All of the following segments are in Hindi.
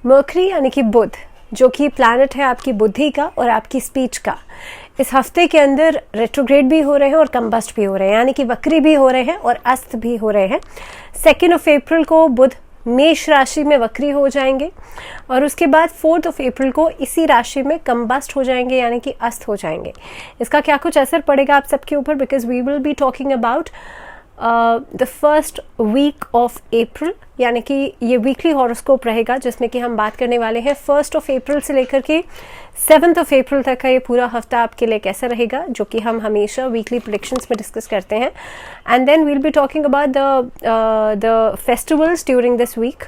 मर्करी यानी कि बुध, जो कि प्लैनेट है आपकी बुद्धि का और आपकी स्पीच का, इस हफ्ते के अंदर रेट्रोग्रेड भी हो रहे हैं और कंबस्ट भी हो रहे हैं, यानी कि वक्री भी हो रहे हैं और अस्त भी हो रहे हैं। 2 अप्रैल को बुध मेष राशि में वक्री हो जाएंगे और उसके बाद 4 अप्रैल को इसी राशि में कंबस्ट हो जाएंगे, यानी कि अस्त हो जाएंगे। इसका क्या कुछ असर पड़ेगा आप सबके ऊपर, because we will be talking about the first week of April, यानी कि ये वीकली हॉरोस्कोप रहेगा जिसमें कि हम बात करने वाले हैं 1 अप्रैल से लेकर के 7 अप्रैल तक का ये पूरा हफ्ता आपके लिए कैसा रहेगा, जो कि हम हमेशा वीकली प्रेडिक्शंस में डिस्कस करते हैं। And then we'll be talking about the festivals during this week,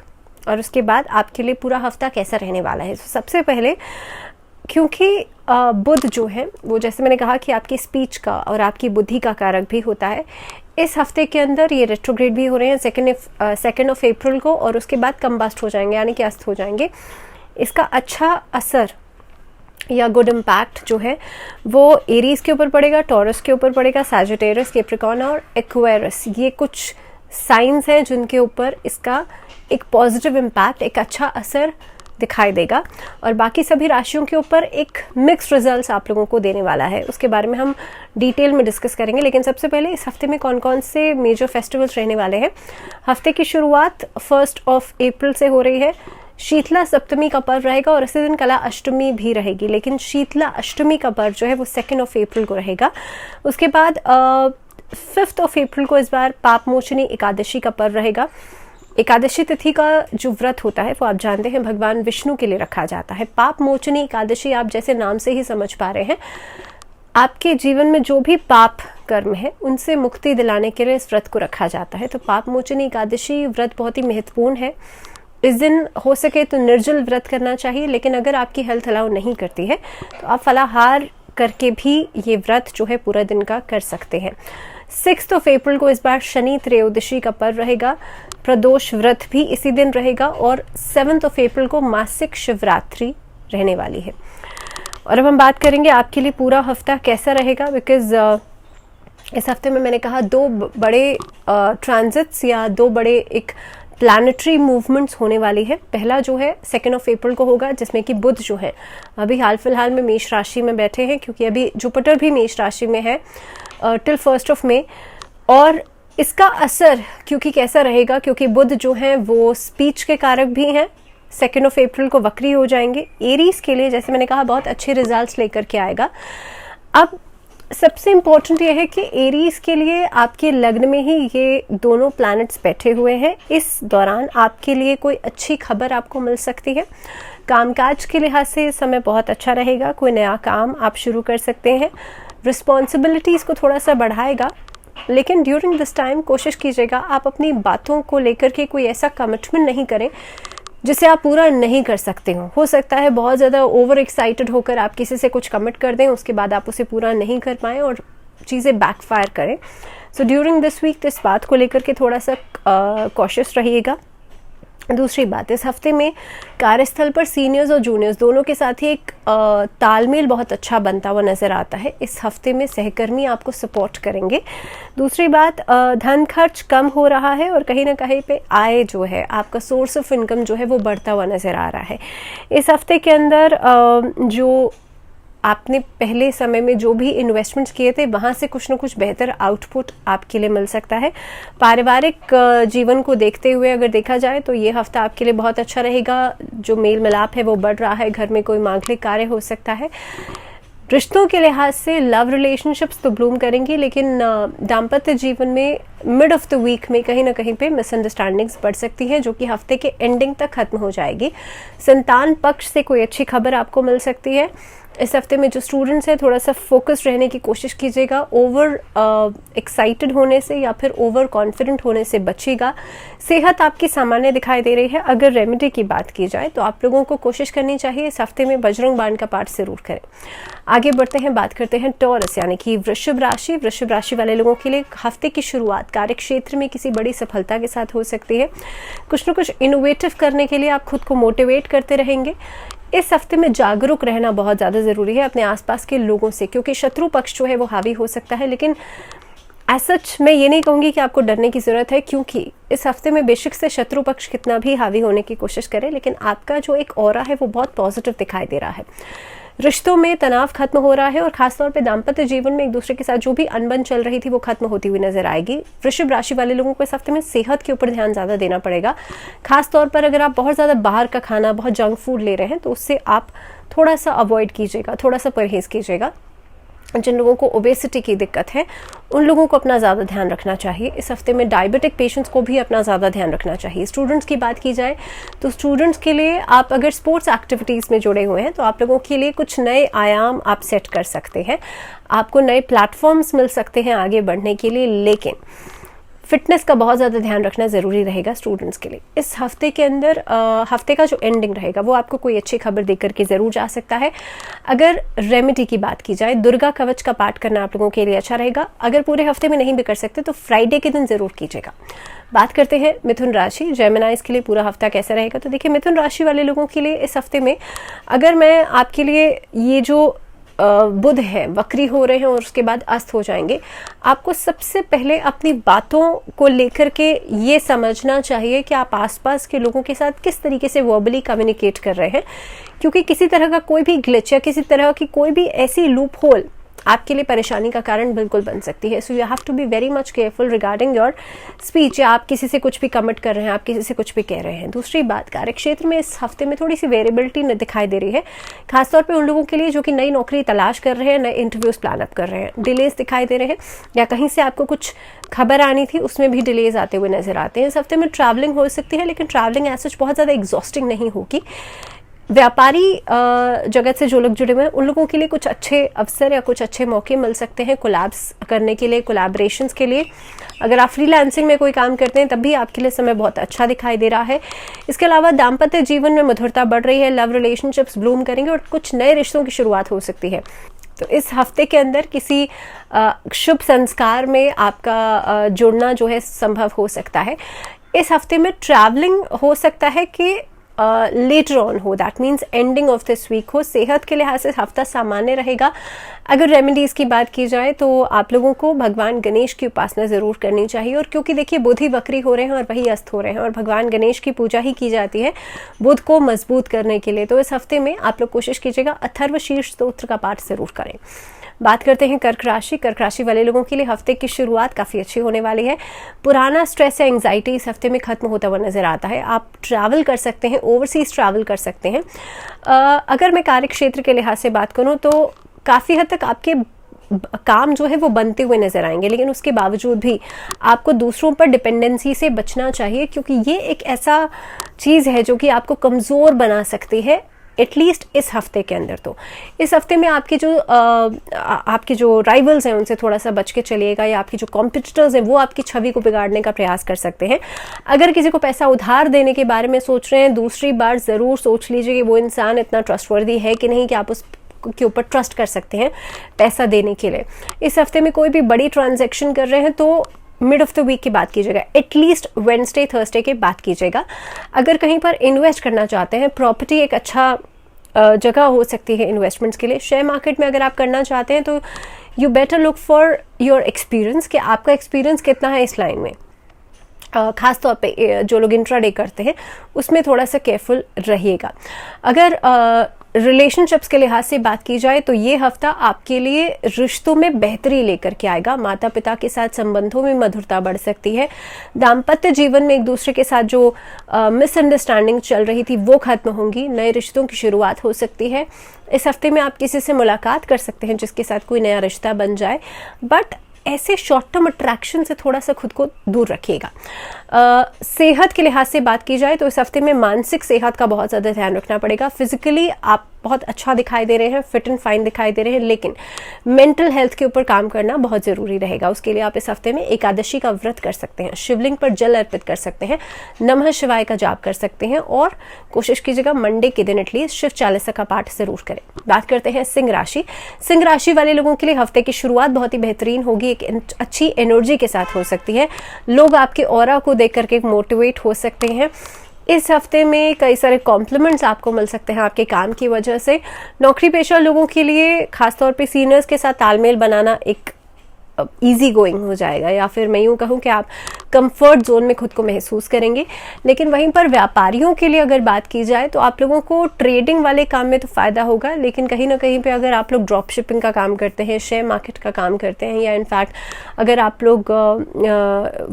और उसके बाद आपके लिए पूरा हफ्ता कैसा रहने वाला है। सबसे पहले, क्योंकि बुध जो है वो, जैसे मैंने कहा कि आपकी स्पीच का और आपकी बुद्धि का कारक भी होता है, इस हफ्ते के अंदर ये रेट्रोग्रेड भी हो रहे हैं 2 अप्रैल को और उसके बाद कंबस्ट हो जाएंगे, यानी कि अस्त हो जाएंगे। इसका अच्छा असर या गुड इम्पैक्ट जो है वो एरीज के ऊपर पड़ेगा, टॉरस के ऊपर पड़ेगा, सैजिटेरियस, कैप्रिकॉर्न और एक्वेरियस। ये कुछ साइंस हैं जिनके ऊपर इसका एक पॉजिटिव इम्पैक्ट, एक अच्छा असर दिखाई देगा, और बाकी सभी राशियों के ऊपर एक मिक्स्ड रिजल्ट्स आप लोगों को देने वाला है। उसके बारे में हम डिटेल में डिस्कस करेंगे, लेकिन सबसे पहले इस हफ्ते में कौन कौन से मेजर फेस्टिवल्स रहने वाले हैं। हफ्ते की शुरुआत 1 अप्रैल से हो रही है। शीतला सप्तमी का पर्व रहेगा और इसी दिन कला अष्टमी भी रहेगी, लेकिन शीतला अष्टमी का पर्व जो है वो 2 अप्रैल को रहेगा। उसके बाद 5 अप्रैल को इस बार पाप मोचनी एकादशी का पर्व रहेगा। एकादशी तिथि का जो व्रत होता है वो आप जानते हैं भगवान विष्णु के लिए रखा जाता है। पाप मोचनी एकादशी आप जैसे नाम से ही समझ पा रहे हैं, आपके जीवन में जो भी पाप कर्म है उनसे मुक्ति दिलाने के लिए इस व्रत को रखा जाता है। तो पाप मोचनी एकादशी व्रत बहुत ही महत्वपूर्ण है। इस दिन हो सके तो निर्जल व्रत करना चाहिए, लेकिन अगर आपकी हेल्थ अलाउ नहीं करती है तो आप फलाहार करके भी ये व्रत जो है पूरा दिन का कर सकते हैं। 6 अप्रैल को इस बार शनि त्रयोदशी का पर्व रहेगा। प्रदोष व्रत भी इसी दिन रहेगा और 7 अप्रैल को मासिक शिवरात्रि रहने वाली है। और अब हम बात करेंगे आपके लिए पूरा हफ्ता कैसा रहेगा, बिकॉज इस हफ्ते में मैंने कहा 2 बड़े ट्रांजिट्स या 2 बड़े एक प्लानिटरी मूवमेंट्स होने वाली है। पहला जो है 2 अप्रैल को होगा, जिसमें कि बुध जो है अभी हाल फिलहाल में मेष राशि में बैठे हैं, क्योंकि अभी जुपिटर भी मेष राशि में है टिल 1 मई। और इसका असर क्योंकि कैसा रहेगा, क्योंकि बुध जो है वो स्पीच के कारक भी हैं। 2 अप्रैल को वक्री हो जाएंगे। एरीज के लिए जैसे मैंने कहा बहुत अच्छे रिजल्ट्स लेकर के आएगा। अब सबसे इम्पोर्टेंट ये है कि एरीज के लिए आपके लग्न में ही ये दोनों प्लैनेट्स बैठे हुए हैं। इस दौरान आपके लिए कोई अच्छी खबर आपको मिल सकती है। कामकाज के लिहाज से समय बहुत अच्छा रहेगा। कोई नया काम आप शुरू कर सकते हैं। रिस्पॉन्सिबिलिटीज़ को थोड़ा सा बढ़ाएगा, लेकिन ड्यूरिंग दिस टाइम कोशिश कीजिएगा आप अपनी बातों को लेकर के कोई ऐसा कमिटमेंट नहीं करें जिसे आप पूरा नहीं कर सकते हो सकता है बहुत ज़्यादा ओवर एक्साइटेड होकर आप किसी से कुछ कमिट कर दें, उसके बाद आप उसे पूरा नहीं कर पाएँ और चीज़ें बैकफायर करें। सो ड्यूरिंग दिस वीक इस बात को लेकर के थोड़ा सा कॉशियस रहिएगा। दूसरी बात, इस हफ्ते में कार्यस्थल पर सीनियर्स और जूनियर्स दोनों के साथ ही एक तालमेल बहुत अच्छा बनता हुआ नज़र आता है। इस हफ्ते में सहकर्मी आपको सपोर्ट करेंगे। दूसरी बात, धन खर्च कम हो रहा है और कहीं ना कहीं पे आय जो है, आपका सोर्स ऑफ इनकम जो है वो बढ़ता हुआ नज़र आ रहा है। इस हफ्ते के अंदर जो आपने पहले समय में जो भी इन्वेस्टमेंट्स किए थे वहाँ से कुछ ना कुछ बेहतर आउटपुट आपके लिए मिल सकता है। पारिवारिक जीवन को देखते हुए अगर देखा जाए तो ये हफ्ता आपके लिए बहुत अच्छा रहेगा। जो मेल मिलाप है वो बढ़ रहा है, घर में कोई मांगलिक कार्य हो सकता है। रिश्तों के लिहाज से लव रिलेशनशिप्स तो ब्लूम करेंगी, लेकिन दाम्पत्य जीवन में मिड ऑफ द वीक में कहीं ना कहीं पे मिसअंडरस्टैंडिंग्स बढ़ सकती हैं, जो कि हफ्ते के एंडिंग तक खत्म हो जाएगी। संतान पक्ष से कोई अच्छी खबर आपको मिल सकती है। इस हफ्ते में जो स्टूडेंट्स हैं थोड़ा सा फोकस्ड रहने की कोशिश कीजिएगा। ओवर एक्साइटेड होने से या फिर ओवर कॉन्फिडेंट होने से बचिएगा। सेहत आपकी सामान्य दिखाई दे रही है। अगर रेमेडी की बात की जाए तो आप लोगों को कोशिश करनी चाहिए इस हफ्ते में बजरंग बाण का पाठ जरूर करें। आगे बढ़ते हैं, बात करते हैं टॉरस यानी कि वृषभ राशि। वृषभ राशि वाले लोगों के लिए हफ्ते की शुरुआत कार्य क्षेत्र में किसी बड़ी सफलता के साथ हो सकती है। कुछ न कुछ इनोवेटिव करने के लिए आप खुद को मोटिवेट करते रहेंगे। इस हफ्ते में जागरूक रहना बहुत ज़्यादा ज़रूरी है अपने आसपास के लोगों से, क्योंकि शत्रु पक्ष जो है वो हावी हो सकता है। लेकिन एज सच मैं ये नहीं कहूँगी कि आपको डरने की ज़रूरत है, क्योंकि इस हफ्ते में बेशक से शत्रु पक्ष कितना भी हावी होने की कोशिश करे, लेकिन आपका जो एक ऑरा है वो बहुत पॉजिटिव दिखाई दे रहा है। रिश्तों में तनाव खत्म हो रहा है और खासतौर पे दाम्पत्य जीवन में एक दूसरे के साथ जो भी अनबन चल रही थी वो खत्म होती हुई नजर आएगी। वृषभ राशि वाले लोगों को इस हफ्ते में सेहत के ऊपर ध्यान ज़्यादा देना पड़ेगा। खासतौर पर अगर आप बहुत ज़्यादा बाहर का खाना, बहुत जंक फूड ले रहे हैं तो उससे आप थोड़ा सा अवॉइड कीजिएगा, थोड़ा सा परहेज़ कीजिएगा। जिन लोगों को ओबेसिटी की दिक्कत है उन लोगों को अपना ज़्यादा ध्यान रखना चाहिए। इस हफ्ते में डायबिटिक पेशेंट्स को भी अपना ज़्यादा ध्यान रखना चाहिए। स्टूडेंट्स की बात की जाए तो स्टूडेंट्स के लिए आप अगर स्पोर्ट्स एक्टिविटीज़ में जुड़े हुए हैं तो आप लोगों के लिए कुछ नए आयाम आप सेट कर सकते हैं, आपको नए प्लेटफॉर्म्स मिल सकते हैं आगे बढ़ने के लिए, लेकिन फिटनेस का बहुत ज़्यादा ध्यान रखना ज़रूरी रहेगा स्टूडेंट्स के लिए। इस हफ्ते के अंदर हफ्ते का जो एंडिंग रहेगा वो आपको कोई अच्छी खबर देकर के ज़रूर जा सकता है। अगर रेमेडी की बात की जाए, दुर्गा कवच का पाठ करना आप लोगों के लिए अच्छा रहेगा। अगर पूरे हफ्ते में नहीं भी कर सकते तो फ्राइडे के दिन ज़रूर कीजिएगा। बात करते हैं मिथुन राशि, जेमिनाइज के लिए पूरा हफ्ता कैसा रहेगा। तो देखिए, मिथुन राशि वाले लोगों के लिए इस हफ्ते में अगर मैं आपके लिए ये जो बुध है वक्री हो रहे हैं और उसके बाद अस्त हो जाएंगे, आपको सबसे पहले अपनी बातों को लेकर के ये समझना चाहिए कि आप आसपास के लोगों के साथ किस तरीके से वर्बली कम्युनिकेट कर रहे हैं, क्योंकि किसी तरह का कोई भी ग्लिच या किसी तरह की कोई भी ऐसी लूप होल आपके लिए परेशानी का कारण बिल्कुल बन सकती है। So you have to be very much careful regarding your speech, या आप किसी से कुछ भी कमिट कर रहे हैं, आप किसी से कुछ भी कह रहे हैं। दूसरी बात, कार्य क्षेत्र में इस हफ्ते में थोड़ी सी वेरिएबिलिटी दिखाई दे रही है, खासतौर पे उन लोगों के लिए जो कि नई नौकरी तलाश कर रहे हैं, नए इंटरव्यूज प्लान अप कर रहे हैं। डिलेज दिखाई दे रहे हैं या कहीं से आपको कुछ खबर आनी थी उसमें भी डिलेज आते हुए नजर आते हैं। इस हफ्ते में ट्रैवलिंग हो सकती है, लेकिन ट्रैवलिंग एज सच बहुत ज़्यादा एग्जॉस्टिंग नहीं होगी। व्यापारी जगत से जो लोग जुड़े हुए हैं उन लोगों के लिए कुछ अच्छे अवसर या कुछ अच्छे मौके मिल सकते हैं कोलैब्स करने के लिए, कोलैबोरेशंस के लिए। अगर आप फ्रीलांसिंग में कोई काम करते हैं तब भी आपके लिए समय बहुत अच्छा दिखाई दे रहा है। इसके अलावा दाम्पत्य जीवन में मधुरता बढ़ रही है, लव रिलेशनशिप्स ब्लूम करेंगे और कुछ नए रिश्तों की शुरुआत हो सकती है। तो इस हफ्ते के अंदर किसी शुभ संस्कार में आपका जुड़ना जो है संभव हो सकता है। इस हफ्ते में ट्रैवलिंग हो सकता है कि लेटर ऑन हो, that means ending of this week हो। सेहत के लिहाज से हफ्ता सामान्य रहेगा। अगर रेमेडीज़ की बात की जाए तो आप लोगों को भगवान गणेश की उपासना ज़रूर करनी चाहिए, और क्योंकि देखिए बुध ही वक्री हो रहे हैं और वही अस्त हो रहे हैं और भगवान गणेश की पूजा ही की जाती है बुध को मजबूत करने के लिए। तो इस हफ्ते में आप लोग कोशिश कीजिएगा अथर्वशीर्ष स्तोत्र का पाठ ज़रूर करें। बात करते हैं कर्क राशि। कर्क राशि वाले लोगों के लिए हफ्ते की शुरुआत काफ़ी अच्छी होने वाली है। पुराना स्ट्रेस या एंग्जाइटी इस हफ्ते में खत्म होता हुआ नजर आता है। आप ट्रैवल कर सकते हैं, ओवरसीज ट्रैवल कर सकते हैं। अगर मैं कार्य क्षेत्र के लिहाज से बात करूं तो काफ़ी हद तक आपके काम जो है वो बनते हुए नजर आएंगे, लेकिन उसके बावजूद भी आपको दूसरों पर डिपेंडेंसी से बचना चाहिए, क्योंकि ये एक ऐसा चीज़ है जो कि आपको कमज़ोर बना सकती है, एटलीस्ट इस हफ्ते के अंदर। तो इस हफ्ते में आपके जो राइवल्स हैं उनसे थोड़ा सा बच के चलिएगा, या आपके जो कॉम्पिटिटर्स हैं वो आपकी छवि को बिगाड़ने का प्रयास कर सकते हैं। अगर किसी को पैसा उधार देने के बारे में सोच रहे हैं, दूसरी बार ज़रूर सोच लीजिए कि वो इंसान इतना ट्रस्टवर्दी है कि नहीं, कि आप उस के ऊपर ट्रस्ट कर सकते हैं पैसा देने के लिए। इस हफ्ते में कोई भी बड़ी ट्रांजैक्शन कर रहे हैं तो मिड ऑफ द वीक की बात कीजिएगा, एटलीस्ट वेडनेसडे थर्सडे की बात कीजिएगा। अगर कहीं पर इन्वेस्ट करना चाहते हैं, प्रॉपर्टी एक अच्छा जगह हो सकती है इन्वेस्टमेंट्स के लिए। शेयर मार्केट में अगर आप करना चाहते हैं तो you better look for your experience, कि आपका एक्सपीरियंस कितना है इस लाइन में। खास तौर पे जो लोग इंट्राडे करते हैं उसमें थोड़ा सा केयरफुल रहिएगा। अगर रिलेशनशिप्स के लिहाज से बात की जाए तो ये हफ्ता आपके लिए रिश्तों में बेहतरी लेकर के आएगा। माता पिता के साथ संबंधों में मधुरता बढ़ सकती है। दाम्पत्य जीवन में एक दूसरे के साथ जो मिसअंडरस्टैंडिंग चल रही थी वो खत्म होंगी, नए रिश्तों की शुरुआत हो सकती है। इस हफ्ते में आप किसी से मुलाकात कर सकते हैं जिसके साथ कोई नया रिश्ता बन जाए, बट ऐसे शॉर्ट टर्म अट्रैक्शन से थोड़ा सा खुद को दूर रखिएगा। सेहत के लिहाज से बात की जाए तो इस हफ्ते में मानसिक सेहत का बहुत ज़्यादा ध्यान रखना पड़ेगा। फिजिकली आप बहुत अच्छा दिखाई दे रहे हैं, फिट एंड फाइन दिखाई दे रहे हैं, लेकिन मेंटल हेल्थ के ऊपर काम करना बहुत ज़रूरी रहेगा। उसके लिए आप इस हफ्ते में एकादशी का व्रत कर सकते हैं, शिवलिंग पर जल अर्पित कर सकते हैं, नमः शिवाय का जाप कर सकते हैं, और कोशिश कीजिएगा मंडे के दिन एटलीस्ट शिव चालीसा का पाठ जरूर करें। बात करते हैं सिंह राशि। सिंह राशि वाले लोगों के लिए हफ्ते की शुरुआत बहुत ही बेहतरीन होगी, एक अच्छी एनर्जी के साथ हो सकती है। लोग आपके ऑरा को देख करके मोटिवेट हो सकते हैं। इस हफ्ते में कई सारे कॉम्प्लीमेंट्स आपको मिल सकते हैं आपके काम की वजह से। नौकरी पेशा लोगों के लिए खासतौर पे सीनियर्स के साथ तालमेल बनाना एक इजी गोइंग हो जाएगा, या फिर मैं यूँ कहूँ कि आप कंफर्ट जोन में खुद को महसूस करेंगे। लेकिन वहीं पर व्यापारियों के लिए अगर बात की जाए तो आप लोगों को ट्रेडिंग वाले काम में तो फ़ायदा होगा, लेकिन कहीं ना कहीं पे अगर आप लोग ड्रॉप शिपिंग का काम करते हैं, शेयर मार्केट का काम करते हैं, या इनफैक्ट अगर आप लोग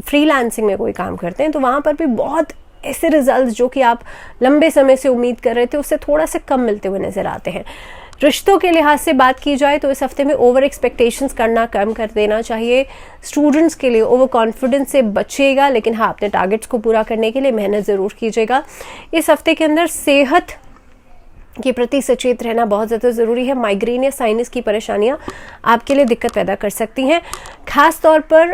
फ्रीलांसिंग में कोई काम करते हैं, तो वहाँ पर भी बहुत ऐसे रिजल्ट्स जो कि आप लंबे समय से उम्मीद कर रहे थे उससे थोड़ा सा कम मिलते हुए नज़र आते हैं। रिश्तों के लिहाज से बात की जाए तो इस हफ्ते में ओवर एक्सपेक्टेशंस करना कम कर देना चाहिए। स्टूडेंट्स के लिए ओवर कॉन्फिडेंस से बचिएगा, लेकिन हाँ, अपने टारगेट्स को पूरा करने के लिए मेहनत ज़रूर कीजिएगा। इस हफ्ते के अंदर सेहत के प्रति सचेत रहना बहुत ज़्यादा ज़रूरी है। माइग्रेन या साइनस की परेशानियां आपके लिए दिक्कत पैदा कर सकती हैं। खास तौर पर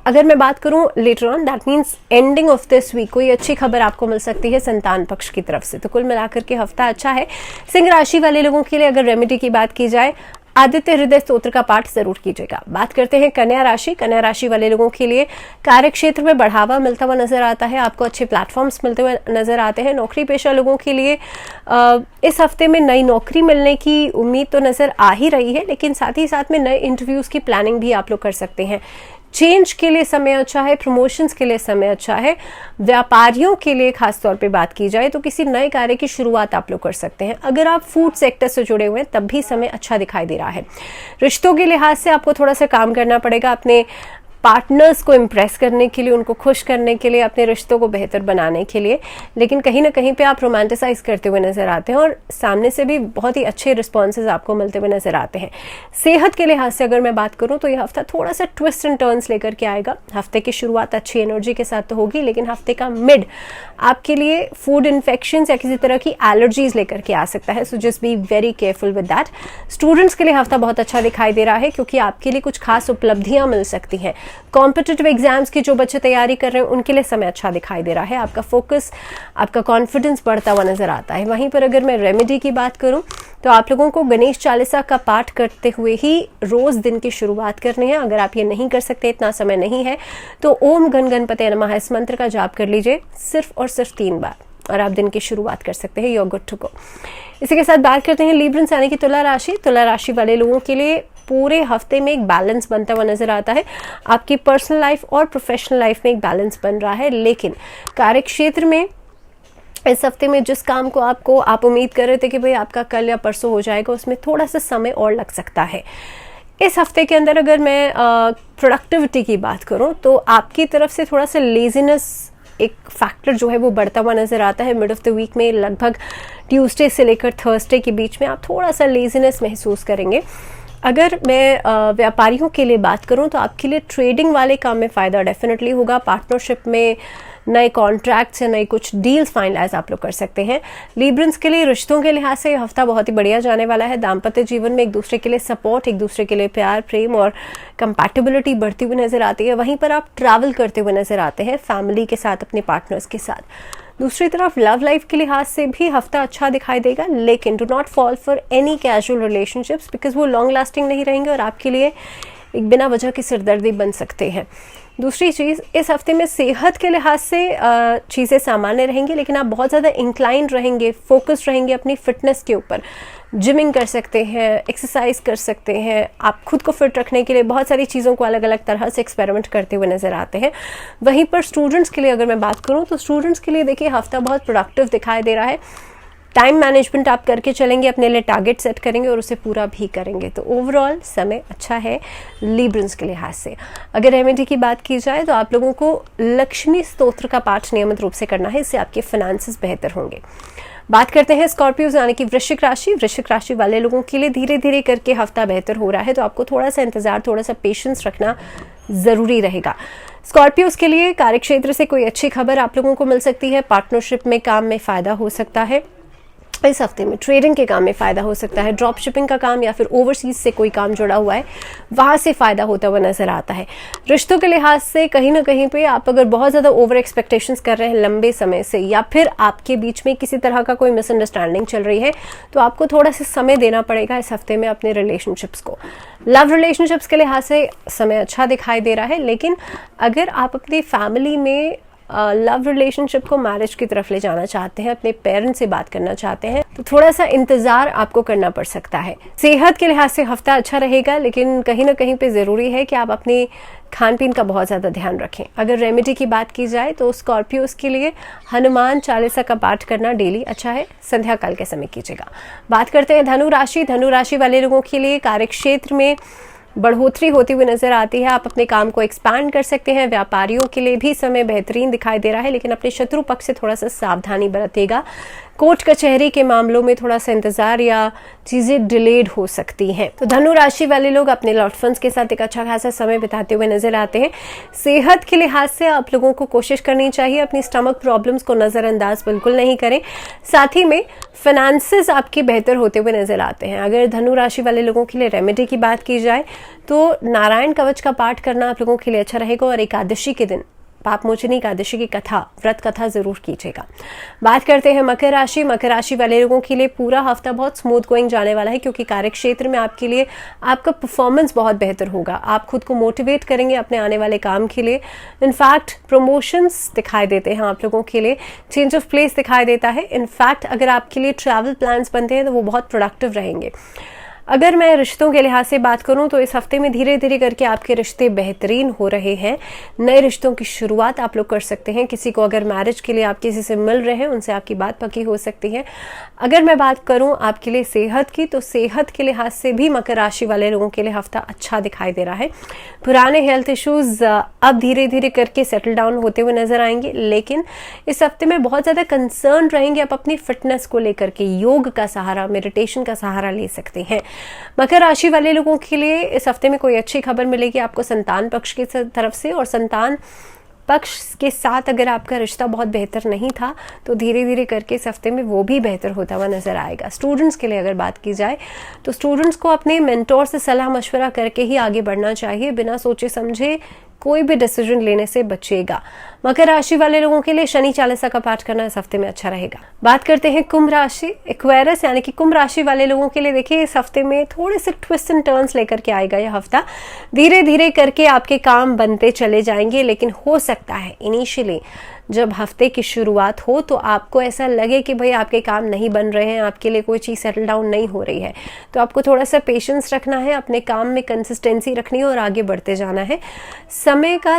अगर मैं बात करूं later on, that means ending of this week, कोई अच्छी खबर आपको मिल सकती है संतान पक्ष की तरफ से। तो कुल मिलाकर के हफ्ता अच्छा है। सिंह राशि वाले लोगों के लिए अगर रेमेडी की बात की जाए, आदित्य हृदय स्तोत्र का पाठ जरूर कीजिएगा। बात करते हैं कन्या राशि। कन्या राशि वाले लोगों के लिए कार्य क्षेत्र में बढ़ावा मिलता हुआ नजर आता है, आपको अच्छे प्लेटफॉर्म्स मिलते हुए नजर आते हैं। नौकरी पेशा लोगों के लिए इस हफ्ते में नई नौकरी मिलने की उम्मीद तो नजर आ ही रही है, लेकिन साथ ही साथ में नए इंटरव्यूज की प्लानिंग भी आप लोग कर सकते हैं। चेंज के लिए समय अच्छा है, प्रमोशंस के लिए समय अच्छा है। व्यापारियों के लिए खास तौर पे बात की जाए तो किसी नए कार्य की शुरुआत आप लोग कर सकते हैं। अगर आप फूड सेक्टर से जुड़े हुए हैं तब भी समय अच्छा दिखाई दे रहा है। रिश्तों के लिहाज से आपको थोड़ा सा काम करना पड़ेगा अपने पार्टनर्स को इम्प्रेस करने के लिए, उनको खुश करने के लिए, अपने रिश्तों को बेहतर बनाने के लिए, लेकिन कहीं ना कहीं पे आप रोमांटिसाइज करते हुए नजर आते हैं और सामने से भी बहुत ही अच्छे रिस्पॉन्सेज आपको मिलते हुए नजर आते हैं। सेहत के लिहाज से अगर मैं बात करूं तो यह हफ्ता थोड़ा सा ट्विस्ट एंड टर्न्स लेकर के आएगा। हफ्ते की शुरुआत अच्छी एनर्जी के साथ तो होगी, लेकिन हफ्ते का मिड आपके लिए फूड इन्फेक्शन या किसी तरह की एलर्जीज लेकर के आ सकता है, so just be very careful with that. Students के लिए हफ्ता बहुत अच्छा दिखाई दे रहा है, क्योंकि आपके लिए कुछ खास उपलब्धियां मिल सकती हैं। कॉम्पिटिटिव एग्जाम्स की जो बच्चे तैयारी कर रहे हैं उनके लिए समय अच्छा दिखाई दे रहा है। आपका फोकस, आपका कॉन्फिडेंस बढ़ता हुआ नजर आता है। वहीं पर अगर मैं रेमेडी की बात करूं तो आप लोगों को गणेश चालीसा का पाठ करते हुए ही रोज दिन की शुरुआत करनी है। अगर आप ये नहीं कर सकते, इतना समय नहीं है, तो ओम गण गणपते नमः इस मंत्र का जाप कर लीजिए सिर्फ और सिर्फ 3 बार, और आप दिन की शुरुआत कर सकते हैं। You are good to go. इसी के साथ बात करते हैं लिब्रन्स यानी कि तुला राशि। तुला राशि वाले लोगों के लिए पूरे हफ्ते में एक बैलेंस बनता हुआ नजर आता है। आपकी पर्सनल लाइफ और प्रोफेशनल लाइफ में एक बैलेंस बन रहा है, लेकिन कार्य क्षेत्र में इस हफ्ते में जिस काम को आप उम्मीद कर रहे थे कि भाई आपका कल या परसों हो जाएगा, उसमें थोड़ा सा समय और लग सकता है। इस हफ्ते के अंदर अगर मैं प्रोडक्टिविटी की बात करूं तो आपकी तरफ से थोड़ा सा लेजीनेस एक फैक्टर जो है वो बढ़ता हुआ नजर आता है। मिड ऑफ द वीक में लगभग ट्यूसडे से लेकर थर्सडे के बीच में आप थोड़ा सा लेजीनेस महसूस करेंगे। अगर मैं व्यापारियों के लिए बात करूं तो आपके लिए ट्रेडिंग वाले काम में फ़ायदा डेफिनेटली होगा। पार्टनरशिप में नए कॉन्ट्रैक्ट्स या नए कुछ डील्स फाइनलाइज आप लोग कर सकते हैं। लिब्रन्स के लिए रिश्तों के लिहाज से ये हफ्ता बहुत ही बढ़िया जाने वाला है। दाम्पत्य जीवन में एक दूसरे के लिए सपोर्ट, एक दूसरे के लिए प्यार, प्रेम और कंपैटिबिलिटी बढ़ती हुई नजर आती है। वहीं पर आप ट्रैवल करते हुए नजर आते हैं फैमिली के साथ, अपने पार्टनर्स के साथ। दूसरी तरफ लव लाइफ के लिहाज से भी हफ्ता अच्छा दिखाई देगा, लेकिन do not fall for any casual relationships, because वो लॉन्ग लास्टिंग नहीं रहेंगे और आपके लिए एक बिना वजह की सिरदर्दी बन सकते हैं। दूसरी चीज़, इस हफ्ते में सेहत के लिहाज से चीज़ें सामान्य रहेंगी, लेकिन आप बहुत ज़्यादा इंक्लाइंड रहेंगे, फोकस्ड रहेंगे अपनी फिटनेस के ऊपर। जिमिंग कर सकते हैं, एक्सरसाइज कर सकते हैं। आप खुद को फिट रखने के लिए बहुत सारी चीज़ों को अलग अलग तरह से एक्सपेरिमेंट करते हुए नजर आते हैं। वहीं पर स्टूडेंट्स के लिए अगर मैं बात करूं तो स्टूडेंट्स के लिए देखिए हफ्ता बहुत प्रोडक्टिव दिखाई दे रहा है। टाइम मैनेजमेंट आप करके चलेंगे, अपने लिए टारगेट सेट करेंगे और उसे पूरा भी करेंगे, तो ओवरऑल समय अच्छा है लिब्रन्स के लिहाज से। अगर रेमेडी की बात की जाए तो आप लोगों को लक्ष्मी स्तोत्र का पाठ नियमित रूप से करना है, इससे आपके फाइनेंसेस बेहतर होंगे। बात करते हैं स्कॉर्पियोज यानी कि वृश्चिक राशि। वृश्चिक राशि वाले लोगों के लिए धीरे धीरे करके हफ्ता बेहतर हो रहा है, तो आपको थोड़ा सा इंतजार, थोड़ा सा पेशेंस रखना जरूरी रहेगा। स्कॉर्पियोज के लिए कार्यक्षेत्र से कोई अच्छी खबर आप लोगों को मिल सकती है। पार्टनरशिप में काम में फायदा हो सकता है। इस हफ्ते में ट्रेडिंग के काम में फ़ायदा हो सकता है। ड्रॉप शिपिंग का काम या फिर ओवरसीज से कोई काम जुड़ा हुआ है, वहाँ से फ़ायदा होता हुआ नज़र आता है। रिश्तों के लिहाज से कहीं ना कहीं पे आप अगर बहुत ज़्यादा ओवर एक्सपेक्टेशंस कर रहे हैं लंबे समय से, या फिर आपके बीच में किसी तरह का कोई मिसअंडरस्टैंडिंग चल रही है, तो आपको थोड़ा सा समय देना पड़ेगा इस हफ्ते में अपने रिलेशनशिप्स को। लव रिलेशनशिप्स के लिहाज से समय अच्छा दिखाई दे रहा है, लेकिन अगर आप अपनी फैमिली में लव रिलेशनशिप को मैरिज की तरफ ले जाना चाहते हैं, अपने पेरेंट्स से बात करना चाहते हैं, तो थोड़ा सा इंतज़ार आपको करना पड़ सकता है। सेहत के लिहाज से हफ्ता अच्छा रहेगा, लेकिन कहीं ना कहीं पे ज़रूरी है कि आप अपने खान पीन का बहुत ज़्यादा ध्यान रखें। अगर रेमेडी की बात की जाए तो स्कॉर्पियोज के लिए हनुमान चालीसा का पाठ करना डेली अच्छा है, संध्या काल के समय कीजिएगा। बात करते हैं धनु राशि। धनु राशि वाले लोगों के लिए कार्यक्षेत्र में बढ़ोतरी होती हुई नजर आती है। आप अपने काम को एक्सपैंड कर सकते हैं। व्यापारियों के लिए भी समय बेहतरीन दिखाई दे रहा है, लेकिन अपने शत्रु पक्ष से थोड़ा सा सावधानी बरतेगा। कोर्ट कचहरी के मामलों में थोड़ा सा इंतजार या चीजें डिलेड हो सकती हैं। तो धनु राशि वाले लोग अपने लॉट फंड्स के साथ एक अच्छा खासा समय बिताते हुए नजर आते हैं। सेहत के लिहाज से आप लोगों को कोशिश करनी चाहिए अपनी स्टमक प्रॉब्लम्स को नजरअंदाज बिल्कुल नहीं करें। साथ ही में फाइनेंसेस आपके बेहतर होते हुए नजर आते हैं। अगर धनु राशि वाले लोगों के लिए रेमेडी की बात की जाए तो नारायण कवच का पाठ करना आप लोगों के लिए अच्छा रहेगा, और एकादशी के दिन पाप मोचनी एकादशी की कथा, व्रत कथा जरूर कीजिएगा। बात करते हैं मकर राशि। मकर राशि वाले लोगों के लिए पूरा हफ्ता बहुत स्मूथ गोइंग जाने वाला है, क्योंकि कार्यक्षेत्र में आपके लिए आपका परफॉर्मेंस बहुत बेहतर होगा। आप खुद को मोटिवेट करेंगे अपने आने वाले काम के लिए। इनफैक्ट प्रमोशंस दिखाई देते हैं आप लोगों के लिए, चेंज ऑफ प्लेस दिखाई देता है। इनफैक्ट अगर आपके लिए ट्रैवल प्लान्स बनते हैं तो वो बहुत प्रोडक्टिव रहेंगे। अगर मैं रिश्तों के लिहाज से बात करूं तो इस हफ्ते में धीरे धीरे करके आपके रिश्ते बेहतरीन हो रहे हैं। नए रिश्तों की शुरुआत आप लोग कर सकते हैं। किसी को अगर मैरिज के लिए आप किसी से मिल रहे हैं, उनसे आपकी बात पक्की हो सकती है। अगर मैं बात करूं आपके लिए सेहत की, तो सेहत के लिहाज से भी मकर राशि वाले लोगों के लिए हफ्ता अच्छा दिखाई दे रहा है। पुराने हेल्थ इश्यूज अब धीरे धीरे करके सेटल डाउन होते हुए नजर आएंगे, लेकिन इस हफ्ते में बहुत ज़्यादा कंसर्न रहेंगे आप अपनी फिटनेस को लेकर के। योग का सहारा, मेडिटेशन का सहारा ले सकते हैं। मकर राशि वाले लोगों के लिए इस हफ्ते में कोई अच्छी खबर मिलेगी आपको संतान पक्ष की तरफ से, और संतान पक्ष के साथ अगर आपका रिश्ता बहुत बेहतर नहीं था तो धीरे धीरे करके इस हफ्ते में वो भी बेहतर होता हुआ नजर आएगा। स्टूडेंट्स के लिए अगर बात की जाए तो स्टूडेंट्स को अपने मेंटोर से सलाह मशवरा करके ही आगे बढ़ना चाहिए। बिना सोचे समझे कोई भी डिसीजन लेने से बचेगा। मकर राशि वाले लोगों के लिए शनि चालीसा का पाठ करना इस हफ्ते में अच्छा रहेगा। बात करते हैं कुंभ राशि। एक्वेरियस यानी कि कुंभ राशि वाले लोगों के लिए देखिए इस हफ्ते में थोड़े से ट्विस्ट एंड टर्न्स लेकर के आएगा यह हफ्ता। धीरे धीरे करके आपके काम बनते चले जाएंगे, लेकिन हो सकता है इनिशियली जब हफ्ते की शुरुआत हो तो आपको ऐसा लगे कि भाई आपके काम नहीं बन रहे हैं, आपके लिए कोई चीज़ सेटल डाउन नहीं हो रही है। तो आपको थोड़ा सा पेशेंस रखना है, अपने काम में कंसिस्टेंसी रखनी है और आगे बढ़ते जाना है।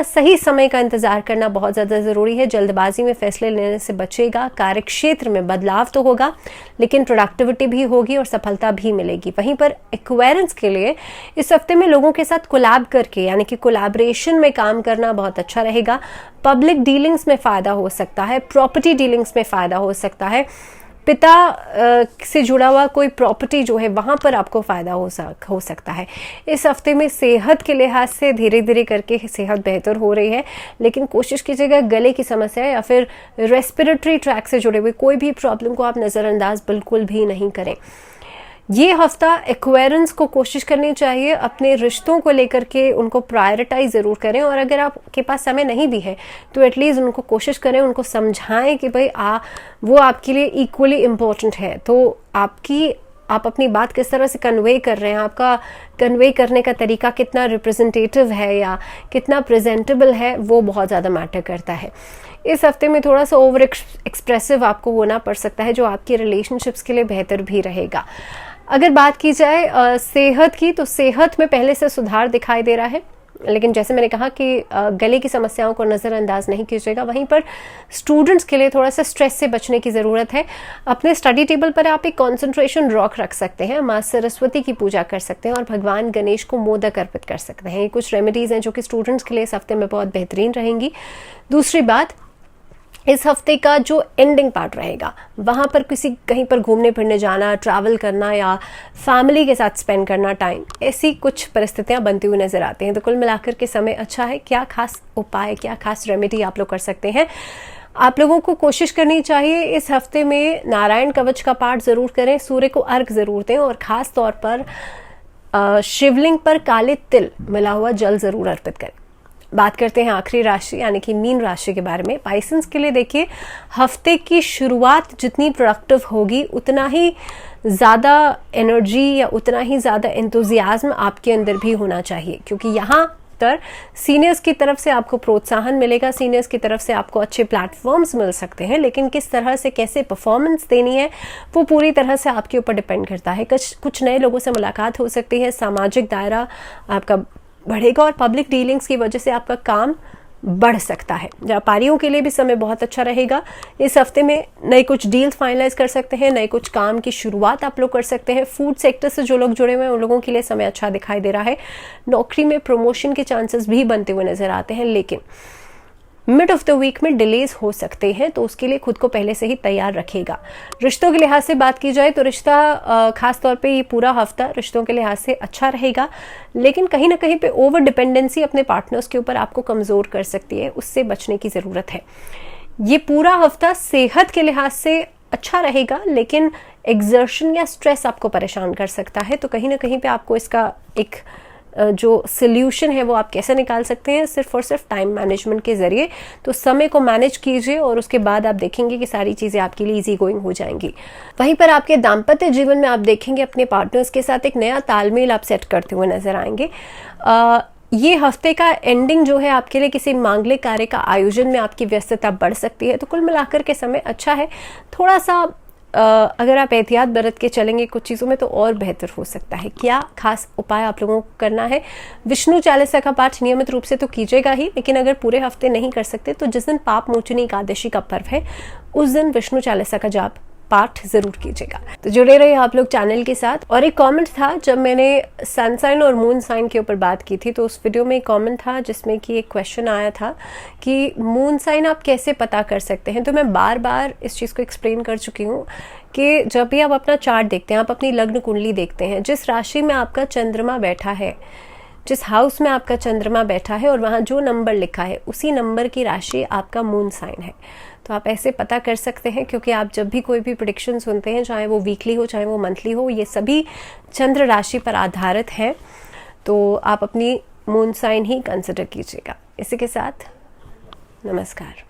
सही समय का इंतजार करना बहुत ज़्यादा ज़रूरी है। जल्दबाजी में फैसले लेने से बचेगा। कार्यक्षेत्र में बदलाव तो होगा, लेकिन प्रोडक्टिविटी भी होगी और सफलता भी मिलेगी। वहीं पर एक्वेरियंस के लिए इस हफ्ते में लोगों के साथ कोलैब करके यानी कि कोलैबोरेशन में काम करना बहुत अच्छा रहेगा। पब्लिक डीलिंग्स में फ़ायदा हो सकता है, प्रॉपर्टी डीलिंग्स में फ़ायदा हो सकता है। पिता से जुड़ा हुआ कोई प्रॉपर्टी जो है वहाँ पर आपको फ़ायदा हो सकता है। इस हफ्ते में सेहत के लिहाज से धीरे धीरे करके सेहत बेहतर हो रही है, लेकिन कोशिश कीजिएगा गले की समस्या या फिर रेस्पिरेटरी ट्रैक से जुड़े हुए कोई भी प्रॉब्लम को आप नज़रअंदाज बिल्कुल भी नहीं करें। ये हफ्ता एक्वेरियंस को कोशिश करनी चाहिए अपने रिश्तों को लेकर के उनको प्रायोरिटाइज ज़रूर करें, और अगर आपके पास समय नहीं भी है तो एटलीस्ट उनको कोशिश करें, उनको समझाएं कि भाई वो आपके लिए इक्वली इम्पोर्टेंट है। तो आप अपनी बात किस तरह से कन्वे कर रहे हैं, आपका कन्वे करने का तरीका कितना रिप्रेजेंटेटिव है या कितना प्रेजेंटेबल है, वो बहुत ज़्यादा मैटर करता है। इस हफ्ते में थोड़ा सा ओवर एक्सप्रेसिव आपको होना पड़ सकता है, जो आपकी रिलेशनशिप्स के लिए बेहतर भी रहेगा। अगर बात की जाए सेहत की, तो सेहत में पहले से सुधार दिखाई दे रहा है, लेकिन जैसे मैंने कहा कि गले की समस्याओं को नज़रअंदाज नहीं कीजिएगा। वहीं पर स्टूडेंट्स के लिए थोड़ा सा स्ट्रेस से बचने की ज़रूरत है। अपने स्टडी टेबल पर आप एक कंसंट्रेशन रॉक रख सकते हैं, माँ सरस्वती की पूजा कर सकते हैं और भगवान गणेश को मोदक अर्पित कर सकते हैं। ये कुछ रेमेडीज़ हैं जो कि स्टूडेंट्स के लिए इस हफ्ते में बहुत बेहतरीन रहेंगी। दूसरी बात, इस हफ्ते का जो एंडिंग पार्ट रहेगा वहाँ पर कहीं पर घूमने फिरने जाना, ट्रैवल करना या फैमिली के साथ स्पेंड करना टाइम, ऐसी कुछ परिस्थितियाँ बनती हुई नज़र आती हैं। तो कुल मिलाकर के समय अच्छा है। क्या खास उपाय, क्या खास रेमेडी आप लोग कर सकते हैं? आप लोगों को कोशिश करनी चाहिए इस हफ्ते में नारायण कवच का पाठ ज़रूर करें, सूर्य को अर्घ ज़रूर दें और ख़ास तौर पर शिवलिंग पर काले तिल मिला हुआ जल ज़रूर अर्पित करें। बात करते हैं आखिरी राशि यानी कि मीन राशि के बारे में। पाइसेंस के लिए देखिए हफ्ते की शुरुआत जितनी प्रोडक्टिव होगी उतना ही ज़्यादा एनर्जी या उतना ही ज़्यादा एंथुजियाज्म आपके अंदर भी होना चाहिए, क्योंकि यहाँ बेहतर सीनियर्स की तरफ से आपको प्रोत्साहन मिलेगा, सीनियर्स की तरफ से आपको अच्छे प्लेटफॉर्म्स मिल सकते हैं, लेकिन किस तरह से कैसे परफॉर्मेंस देनी है वो पूरी तरह से आपके ऊपर डिपेंड करता है। कुछ नए लोगों से मुलाकात हो सकती है, सामाजिक दायरा आपका बढ़ेगा और पब्लिक डीलिंग्स की वजह से आपका काम बढ़ सकता है। व्यापारियों के लिए भी समय बहुत अच्छा रहेगा। इस हफ्ते में नए कुछ डील्स फाइनलाइज कर सकते हैं, नए कुछ काम की शुरुआत आप लोग कर सकते हैं। फूड सेक्टर से जो लोग जुड़े हुए हैं उन लोगों के लिए समय अच्छा दिखाई दे रहा है। नौकरी में प्रमोशन के चांसेस भी बनते हुए नजर आते हैं, लेकिन मिड ऑफ द वीक में डिलेज हो सकते हैं, तो उसके लिए खुद को पहले से ही तैयार रखेगा। रिश्तों के लिहाज से बात की जाए तो रिश्ता खास तौर पे ये पूरा हफ्ता रिश्तों के लिहाज से अच्छा रहेगा, लेकिन कहीं ना कहीं पे ओवर डिपेंडेंसी अपने पार्टनर्स के ऊपर आपको कमज़ोर कर सकती है, उससे बचने की ज़रूरत है। ये पूरा हफ्ता सेहत के लिहाज से अच्छा रहेगा, लेकिन एग्जर्शन या स्ट्रेस आपको परेशान कर सकता है, तो कहीं ना कहीं पे आपको इसका एक जो सोल्यूशन है वो आप कैसे निकाल सकते हैं, सिर्फ और सिर्फ टाइम मैनेजमेंट के जरिए। तो समय को मैनेज कीजिए और उसके बाद आप देखेंगे कि सारी चीज़ें आपके लिए इजी गोइंग हो जाएंगी। वहीं पर आपके दाम्पत्य जीवन में आप देखेंगे अपने पार्टनर्स के साथ एक नया तालमेल आप सेट करते हुए नजर आएंगे। ये हफ्ते का एंडिंग जो है आपके लिए किसी मांगलिक कार्य का आयोजन में आपकी व्यस्तता बढ़ सकती है, तो कुल मिलाकर के समय अच्छा है। थोड़ा सा अगर आप एहतियात बरत के चलेंगे कुछ चीज़ों में तो और बेहतर हो सकता है। क्या खास उपाय आप लोगों को करना है? विष्णु चालीसा का पाठ नियमित रूप से तो कीजिएगा ही, लेकिन अगर पूरे हफ्ते नहीं कर सकते तो जिस दिन पाप मोचनी एकादशी का पर्व है उस दिन विष्णु चालीसा का जाप पाठ जरूर कीजिएगा। तो जुड़े रहिए आप लोग चैनल के साथ। और एक कमेंट था, जब मैंने सन साइन और मून साइन के ऊपर बात की थी तो उस वीडियो में एक कमेंट था जिसमें कि एक क्वेश्चन आया था कि मून साइन आप कैसे पता कर सकते हैं। तो मैं बार बार इस चीज़ को एक्सप्लेन कर चुकी हूँ कि जब भी आप अपना चार्ट देखते हैं, आप अपनी लग्न कुंडली देखते हैं, जिस राशि में आपका चंद्रमा बैठा है, जिस हाउस में आपका चंद्रमा बैठा है और वहाँ जो नंबर लिखा है उसी नंबर की राशि आपका मून साइन है। तो आप ऐसे पता कर सकते हैं, क्योंकि आप जब भी कोई भी प्रेडिक्शन सुनते हैं, चाहे वो वीकली हो चाहे वो मंथली हो, ये सभी चंद्र राशि पर आधारित है, तो आप अपनी मून साइन ही कंसिडर कीजिएगा। इसी के साथ नमस्कार।